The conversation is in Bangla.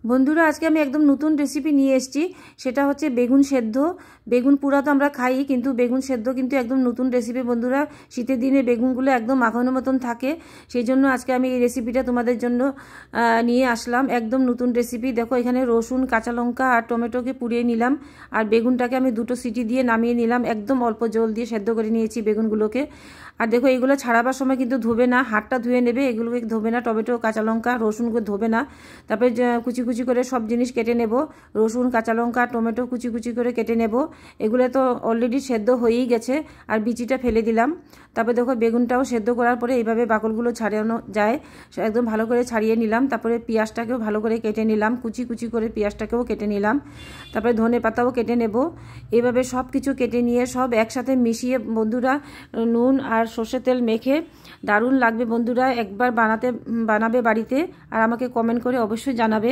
বন্ধুরা আজকে আমি একদম নতুন রেসিপি নিয়ে এসেছি। সেটা হচ্ছে বেগুন সেদ্ধ। বেগুন পোড়া তো আমরা খাই, কিন্তু বেগুন সেদ্ধ কিন্তু একদম নতুন রেসিপি বন্ধুরা। শীতের দিনে বেগুনগুলো একদম মাখানোর মতন থাকে, সেই জন্য আজকে আমি এই রেসিপিটা তোমাদের জন্য নিয়ে আসলাম। একদম নতুন রেসিপি। দেখো এখানে রসুন, কাঁচা লঙ্কা আর টমেটোকে পুড়িয়ে নিলাম, আর বেগুনটাকে আমি 2টো সিটি দিয়ে নামিয়ে নিলাম। একদম অল্প জল দিয়ে সেদ্ধ করে নিয়েছি বেগুনগুলোকে। আর দেখো এইগুলো ছাড়াবার সময় কিন্তু ধোবে না, হাতটা ধুয়ে নেবে, এগুলোকে ধোবে না। টমেটো, কাঁচা লঙ্কা, রসুনকে ধোবে না। তারপরে কুচি কুচি করে সব জিনিস কেটে নেব। রসুন, কাঁচা লঙ্কা, টমেটো কুচি কুচি করে কেটে নেব। এগুলো তো অলরেডি সেদ্ধ হয়েই গেছে, আর বিচিটা ফেলে দিলাম। তারপরে দেখো বেগুনটাও সেদ্ধ করার পরে এইভাবে বাকলগুলো ছাড়ানো যায়, একদম ভালো করে ছাড়িয়ে নিলাম। তারপরে পেঁয়াজটাকেও ভালো করে কেটে নিলাম, কুচি কুচি করে পেঁয়াজটাকেও কেটে নিলাম। তারপরে ধনে পাতাও কেটে নেব। এইভাবে সব কিছু কেটে নিয়ে সব একসাথে মিশিয়ে বন্ধুরা নুন আর সর্ষের তেল মেখে দারুণ লাগবে বন্ধুরা। একবার বানাবে বাড়িতে, আর আমাকে কমেন্ট করে অবশ্যই জানাবে।